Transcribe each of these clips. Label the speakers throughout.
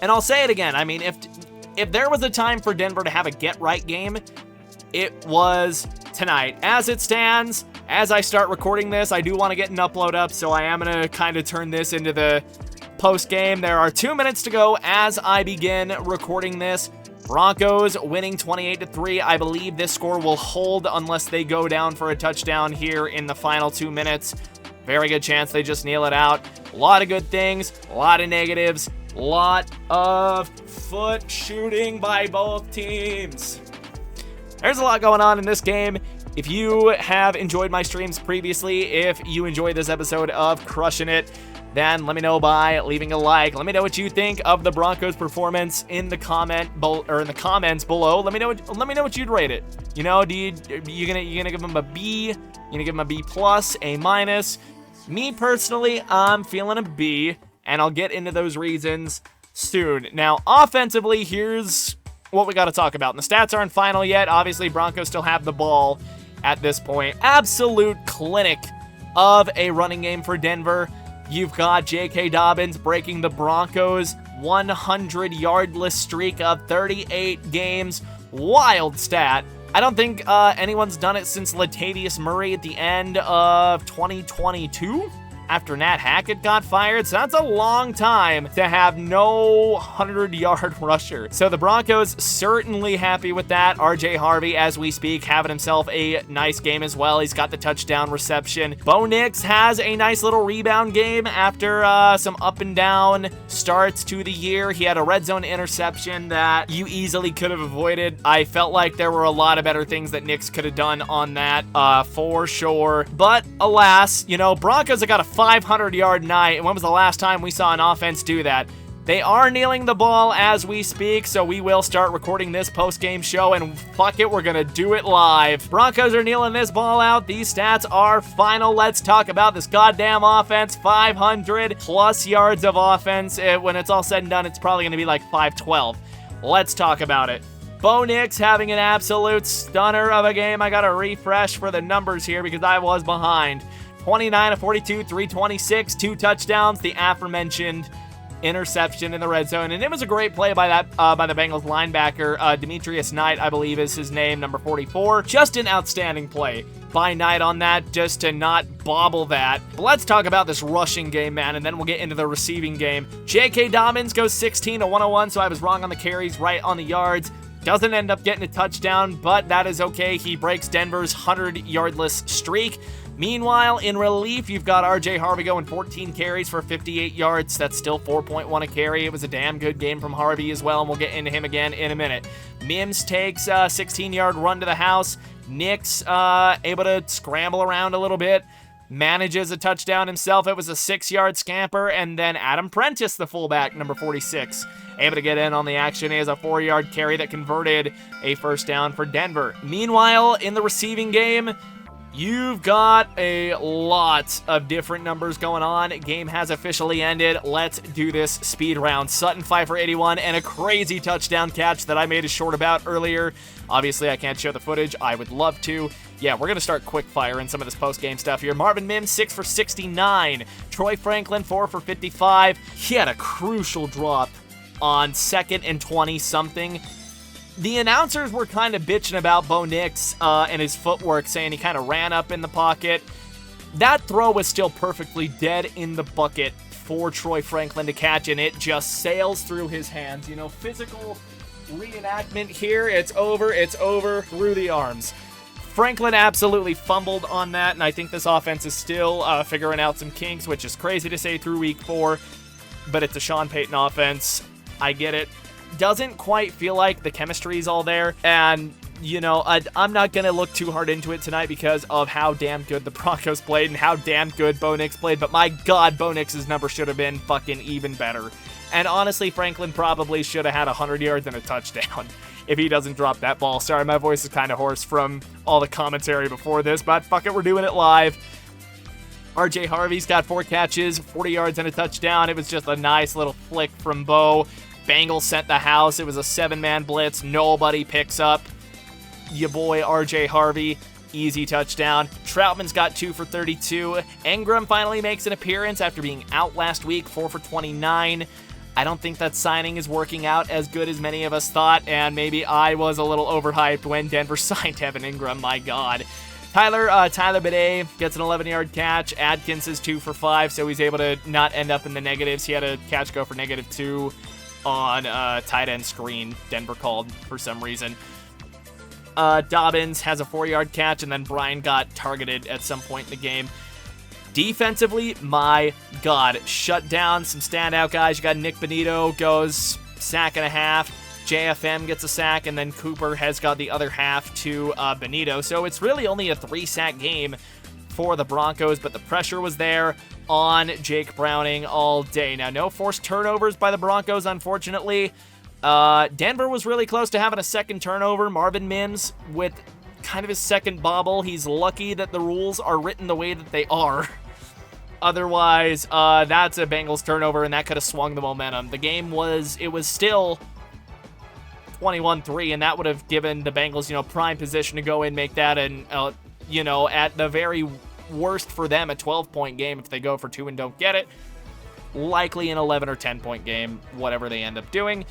Speaker 1: And I'll say it again. I mean, if there was a time for Denver to have a get-right game, it was tonight. As it stands, as I start recording this, I do want to get an upload up, so I am going to kind of turn this into the post-game. There are 2 minutes to go as I begin recording this. Broncos winning 28-3. I believe this score will hold unless they go down for a touchdown here in the final 2 minutes. Very good chance they just kneel it out. A lot of good things, a lot of negatives, a lot of foot shooting by both teams. There's a lot going on in this game. If you have enjoyed my streams previously, if you enjoyed this episode of Crushin' It, then let me know by leaving a like. Let me know what you think of the Broncos' performance in the comments below. Let me know what you'd rate it. You know, you gonna give them a B? You gonna give them a B plus, A minus? Me personally, I'm feeling a B, and I'll get into those reasons soon. Now, offensively, here's what we got to talk about. And the stats aren't final yet. Obviously, Broncos still have the ball at this point. Absolute clinic of a running game for Denver. You've got J.K. Dobbins breaking the Broncos' 100-yardless streak of 38 games. Wild stat. I don't think anyone's done it since Latavius Murray at the end of 2022. After Nat Hackett got fired, so that's a long time to have no 100-yard rusher. So the Broncos certainly happy with that. RJ Harvey, as we speak, having himself a nice game as well. He's got the touchdown reception. Bo Nix has a nice little rebound game after some up and down starts to the year. He had a red zone interception that you easily could have avoided. I felt like there were a lot of better things that Nix could have done on that for sure. But alas, you know, Broncos have got a 500-yard night. When was the last time we saw an offense do that? They are kneeling the ball as we speak, so we will start recording this post-game show, and fuck it, we're gonna do it live. Broncos are kneeling this ball out. These stats are final. Let's talk about this goddamn offense. 500 plus yards of offense. When it's all said and done, it's probably gonna be like 512. Let's talk about it. Bo Nix having an absolute stunner of a game. I gotta refresh for the numbers here because I was behind. 29 of 42, 326, 2 touchdowns, the aforementioned interception in the red zone. And it was a great play by the Bengals linebacker, Demetrius Knight, I believe is his name, number 44. Just an outstanding play by Knight on that, just to not bobble that. But let's talk about this rushing game, man, and then we'll get into the receiving game. J.K. Dobbins goes 16 to 101, so I was wrong on the carries, right on the yards. Doesn't end up getting a touchdown, but that is okay. He breaks Denver's 100-yardless streak. Meanwhile, in relief, you've got RJ Harvey going 14 carries for 58 yards. That's still 4.1 a carry. It was a damn good game from Harvey as well, and we'll get into him again in a minute. Mims takes a 16-yard run to the house. Nix able to scramble around a little bit. Manages a touchdown himself. It was a 6-yard scamper, and then Adam Prentice, the fullback, number 46, able to get in on the action. He has a 4-yard carry that converted a first down for Denver. Meanwhile, in the receiving game, you've got a lot of different numbers going on. Game has officially ended. Let's do this speed round. Sutton 5 for 81 and a crazy touchdown catch that I made a short about earlier. Obviously, I can't show the footage. I would love to. Yeah, we're going to start quick firing some of this post-game stuff here. Marvin Mims, 6 for 69. Troy Franklin, 4 for 55. He had a crucial drop on 2nd and 20-something. The announcers were kind of bitching about Bo Nix and his footwork, saying he kind of ran up in the pocket. That throw was still perfectly dead in the bucket for Troy Franklin to catch, and it just sails through his hands. You know, physical reenactment here. It's over through the arms. Franklin absolutely fumbled on that, and I think this offense is still figuring out some kinks, which is crazy to say through week 4, but it's a Sean Payton offense. I get it. Doesn't quite feel like the chemistry is all there, and you know, I'm not gonna look too hard into it tonight because of how damn good the Broncos played and how damn good Bo Nix played, but my god, Bo Nix's number should have been fucking even better. And honestly, Franklin probably should have had 100 yards and a touchdown if he doesn't drop that ball. Sorry, my voice is kind of hoarse from all the commentary before this, but fuck it, we're doing it live. RJ Harvey's got 4 catches, 40 yards and a touchdown. It was just a nice little flick from Bo. Bengals sent the house. It was a 7-man blitz. Nobody picks up your boy RJ Harvey. Easy touchdown. Troutman's got 2 for 32. Engram finally makes an appearance after being out last week, 4 for 29. I don't think that signing is working out as good as many of us thought, and maybe I was a little overhyped when Denver signed Evan Ingram, my God. Tyler Bidet gets an 11-yard catch. Adkins is 2 for 5, so he's able to not end up in the negatives. He had a catch go for -2 on tight end screen. Denver called for some reason. Dobbins has a 4-yard catch, and then Brian got targeted at some point in the game. Defensively, my God, shut down some standout guys. You got Nick Benito goes sack and a half. JFM gets a sack, and then Cooper has got the other half to Benito. So it's really only a 3-sack game for the Broncos, but the pressure was there on Jake Browning all day. Now, no forced turnovers by the Broncos, unfortunately. Denver was really close to having a second turnover. Marvin Mims with kind of his second bobble. He's lucky that the rules are written the way that they are. Otherwise, that's a Bengals turnover, and that could have swung the momentum. The game was still 21-3, and that would have given the Bengals, prime position to go in, make that, and, at the very worst for them, a 12-point game if they go for 2 and don't get it. Likely an 11 or 10-point game, whatever they end up doing.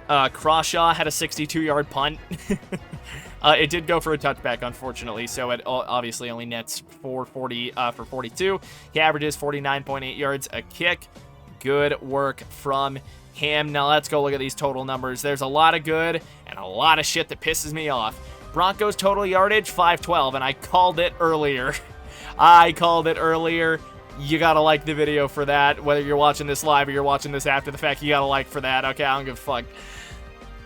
Speaker 1: Crawshaw had a 62-yard punt. It did go for a touchback, unfortunately, so it obviously only nets for 42. He averages 49.8 yards a kick. Good work from him. Now let's go look at these total numbers. There's a lot of good and a lot of shit that pisses me off. Broncos total yardage, 512, and I called it earlier. You gotta like the video for that. Whether you're watching this live or you're watching this after the fact, you gotta like for that. Okay, I don't give a fuck.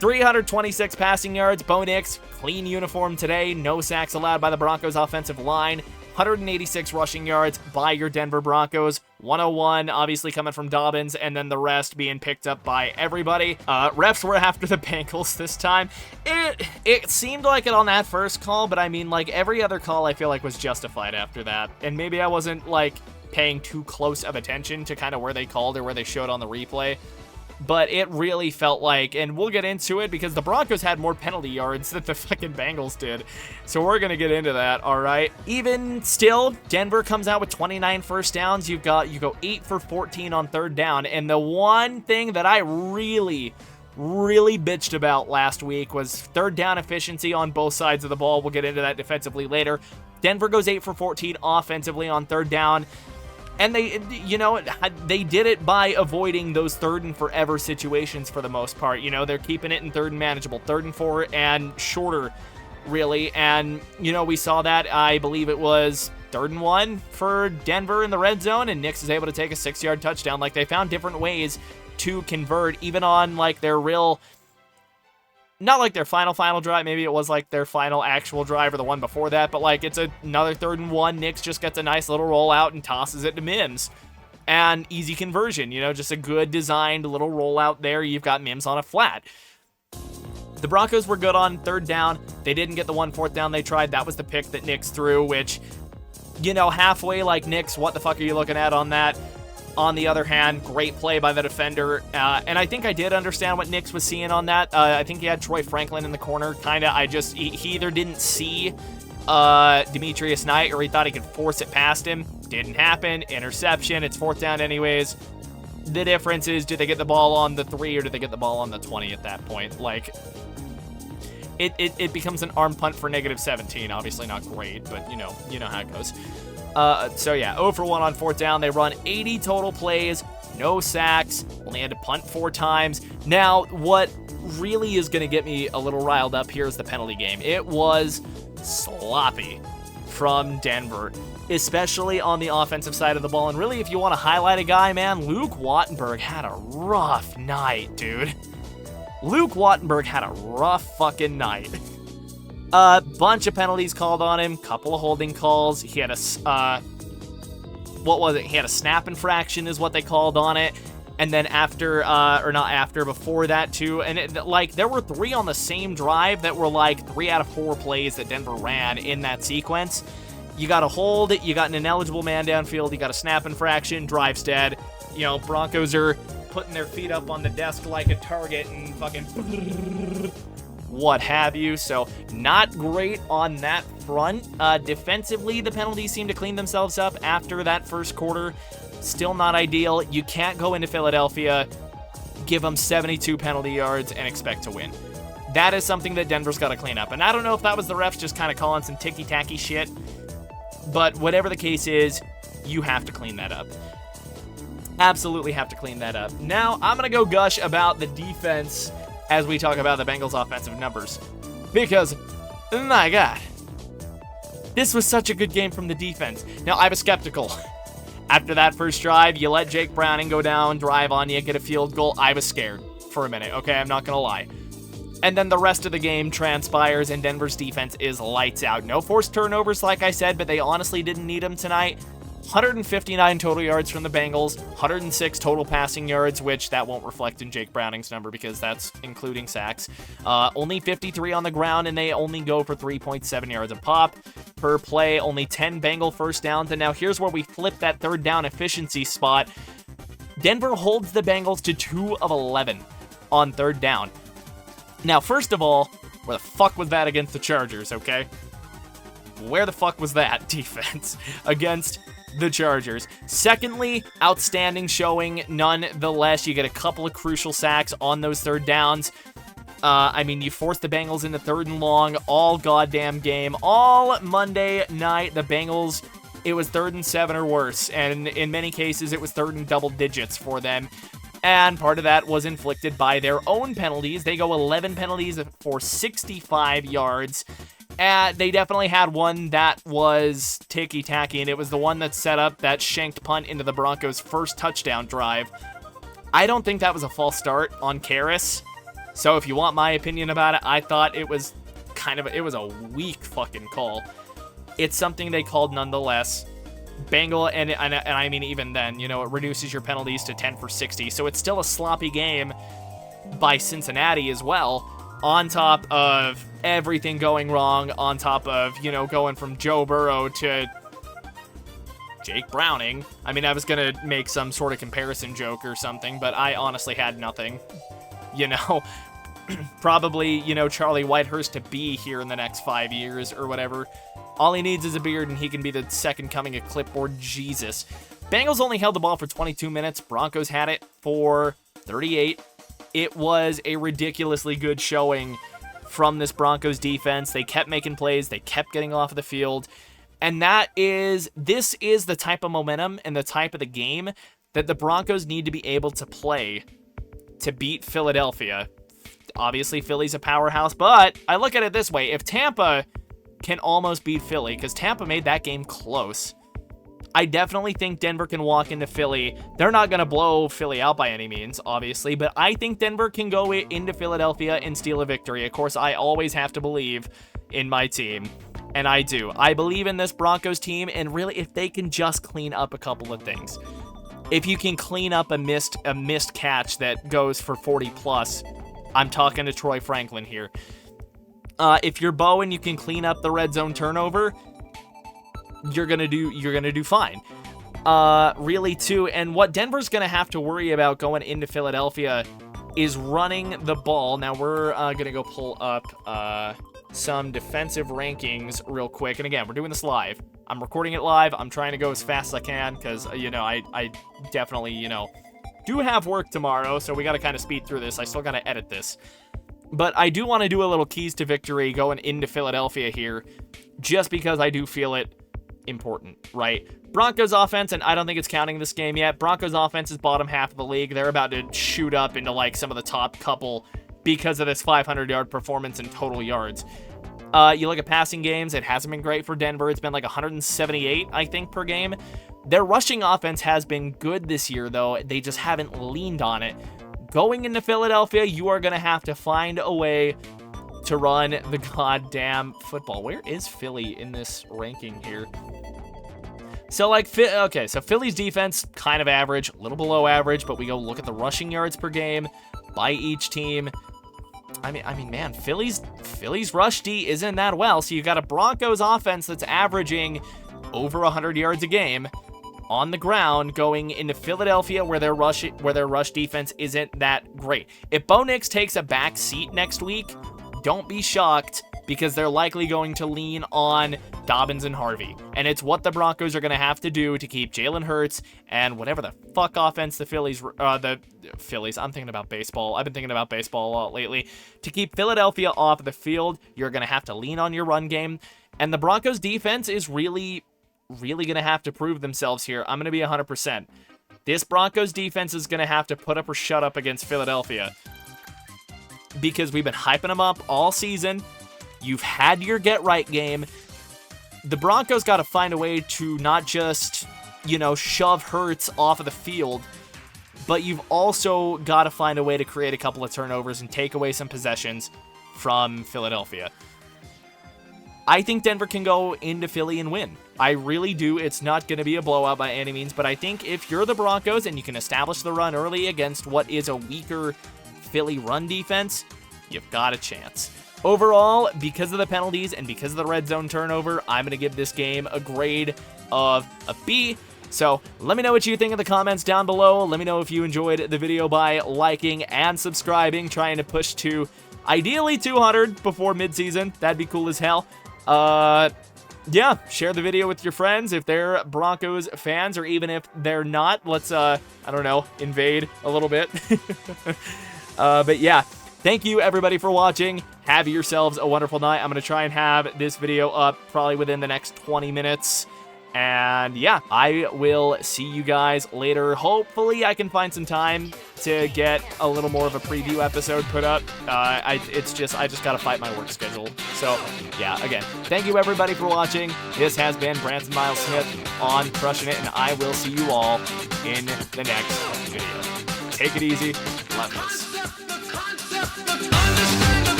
Speaker 1: 326 passing yards. Bo Nix, clean uniform today. No sacks allowed by the Broncos offensive line. 186 rushing yards by your Denver Broncos. 101 obviously coming from Dobbins, and then the rest being picked up by everybody. Refs were after the Bengals this time. It seemed like it on that first call, but I mean, like, every other call I feel like was justified after that. And maybe I wasn't, like, paying too close of attention to kind of where they called or where they showed on the replay. But it really felt like, and we'll get into it because the Broncos had more penalty yards than the fucking Bengals did. So we're going to get into that, all right? Even still, Denver comes out with 29 first downs. You go 8 for 14 on third down. And the one thing that I really bitched about last week was third down efficiency on both sides of the ball. We'll get into that defensively later. Denver goes 8 for 14 offensively on third down. And they did it by avoiding those third and forever situations for the most part. They're keeping it in third and manageable, 3rd and 4 and shorter, really. And, we saw that, I believe it was 3rd and 1 for Denver in the red zone, and Nix is able to take a 6-yard touchdown. Like, they found different ways to convert, even on, like, their real... Not like their final drive. Maybe it was like their final actual drive or the one before that. But like it's another 3rd and 1. Nix just gets a nice little rollout and tosses it to Mims. And easy conversion. Just a good designed little rollout there. You've got Mims on a flat. The Broncos were good on third down. They didn't get the 1 4th down they tried. That was the pick that Nix threw, which, halfway like Nix, what the fuck are you looking at on that? On the other hand, great play by the defender. And I think I did understand what Nix was seeing on that. I think he had Troy Franklin in the corner, kind of. He either didn't see Demetrius Knight or he thought he could force it past him. Didn't happen. Interception. It's 4th down anyways. The difference is, do they get the ball on the 3 or do they get the ball on the 20 at that point? Like, it becomes an arm punt for -17. Obviously not great, but you know how it goes. So yeah, 0 for 1 on 4th down. They run 80 total plays, no sacks, only had to punt 4 times. Now, what really is going to get me a little riled up here is the penalty game. It was sloppy from Denver, especially on the offensive side of the ball. And really, if you want to highlight a guy, man, Luke Wattenberg had a rough night, dude. Luke Wattenberg had a rough fucking night. Bunch of penalties called on him, couple of holding calls. He had a, what was it? He had a snap infraction is what they called on it. And then before that too. And there were 3 on the same drive that were like 3 out of 4 plays that Denver ran in that sequence. You got a hold, you got an ineligible man downfield, you got a snap infraction, drive's dead. Broncos are putting their feet up on the desk like a target and fucking what have you. So not great on that front. Defensively, the penalties seem to clean themselves up after that first quarter. Still not ideal. You can't go into Philadelphia give them 72 penalty yards, and expect to win. That is something that Denver's got to clean up. And I don't know if that was the refs just kind of calling some ticky-tacky shit, but whatever the case is, you have to clean that up. Absolutely have to clean that up. Now, I'm going to go gush about the defense as we talk about the Bengals' offensive numbers. Because, my God, this was such a good game from the defense. Now, I was skeptical. After that first drive, you let Jake Browning go down, drive on you, get a field goal. I was scared for a minute, okay? I'm not going to lie. And then the rest of the game transpires, and Denver's defense is lights out. No forced turnovers, like I said, but they honestly didn't need them tonight. 159 total yards from the Bengals, 106 total passing yards, which that won't reflect in Jake Browning's number because that's including sacks. Only 53 on the ground, and they only go for 3.7 yards a pop per play. Only 10 Bengal first downs, and now here's where we flip that third down efficiency spot. Denver holds the Bengals to 2 of 11 on third down. Now, first of all, where the fuck was that against the Chargers, okay? Where the fuck was that defense against the Chargers? Secondly, outstanding showing nonetheless. You get a couple of crucial sacks on those third downs. You forced the Bengals into third and long all goddamn game. All Monday night, the Bengals, it was 3rd and 7 or worse. And in many cases, it was 3rd and double digits for them. And part of that was inflicted by their own penalties. They go 11 penalties for 65 yards. They definitely had one that was ticky-tacky, and it was the one that set up that shanked punt into the Broncos' first touchdown drive. I don't think that was a false start on Karras. So if you want my opinion about it, I thought it was it was a weak fucking call. It's something they called nonetheless. Bengal, and I mean, even then, it reduces your penalties to 10 for 60. So it's still a sloppy game by Cincinnati as well, on top of everything going wrong, on top of, going from Joe Burrow to Jake Browning. I mean, I was going to make some sort of comparison joke or something, but I honestly had nothing. Probably, Charlie Whitehurst to be here in the next 5 years or whatever. All he needs is a beard, and he can be the second coming of clipboard Jesus. Bengals only held the ball for 22 minutes. Broncos had it for 38. It was a ridiculously good showing from this Broncos defense. They kept making plays. They kept getting off of the field. And this is the type of momentum and the type of the game that the Broncos need to be able to play to beat Philadelphia. Obviously, Philly's a powerhouse, but I look at it this way. If Tampa can almost beat Philly, because Tampa made that game close, I definitely think Denver can walk into Philly. They're not going to blow Philly out by any means, obviously, but I think Denver can go into Philadelphia and steal a victory. Of course, I always have to believe in my team, and I do. I believe in this Broncos team, and really, if they can just clean up a couple of things. If you can clean up a missed catch that goes for 40+, I'm talking to Troy Franklin here. If you're Bowen, you can clean up the red zone turnover. You're gonna do fine. Really too. And what Denver's gonna have to worry about going into Philadelphia is running the ball. Now we're gonna go pull up some defensive rankings real quick. And again, we're doing this live. I'm recording it live. I'm trying to go as fast as I can because I definitely do have work tomorrow, so we got to kind of speed through this. I still got to edit this. But I do want to do a little keys to victory going into Philadelphia here, just because I do feel it important, right? Broncos offense, and I don't think it's counting this game yet. Broncos offense is bottom half of the league. They're about to shoot up into like some of the top couple because of this 500-yard performance in total yards. You look at passing games, it hasn't been great for Denver. It's been like 178, I think, per game. Their rushing offense has been good this year, though. They just haven't leaned on it. Going into Philadelphia, you are going to have to find a way to run the goddamn football. Where is Philly in this ranking here? So, so Philly's defense, kind of average, a little below average, but we go look at the rushing yards per game by each team. I mean, man, Philly's rush D isn't that well. So you got a Broncos offense that's averaging over 100 yards a game on the ground going into Philadelphia where their rush defense isn't that great. If Bo Nix takes a back seat next week, don't be shocked because they're likely going to lean on Dobbins and Harvey. And it's what the Broncos are going to have to do to keep Jalen Hurts and whatever the fuck offense the Phillies, I'm thinking about baseball. I've been thinking about baseball a lot lately. To keep Philadelphia off the field, you're going to have to lean on your run game. And the Broncos defense is really going to have to prove themselves here. I'm going to be 100%. This Broncos defense is going to have to put up or shut up against Philadelphia, because we've been hyping them up all season. You've had your get-right game. The Broncos got to find a way to not just, shove Hurts off of the field, but you've also got to find a way to create a couple of turnovers and take away some possessions from Philadelphia. I think Denver can go into Philly and win. I really do. It's not going to be a blowout by any means, but I think if you're the Broncos and you can establish the run early against what is a weaker Philly run defense, you've got a chance. Overall, because of the penalties and because of the red zone turnover, I'm going to give this game a grade of a B. So let me know what you think in the comments down below. Let me know if you enjoyed the video by liking and subscribing, trying to push to ideally 200 before midseason. That'd be cool as hell. Yeah, share the video with your friends if they're Broncos fans, or even if they're not. Let's, I don't know, invade a little bit. But yeah, thank you everybody for watching. Have yourselves a wonderful night. I'm going to try and have this video up probably within the next 20 minutes. And yeah, I will see you guys later. Hopefully I can find some time to get a little more of a preview episode put up. I just gotta fight my work schedule. So yeah, again, thank you everybody for watching. This has been Branson Miles Smith on Crushin' It, and I will see you all in the next video. Take it easy. Love this.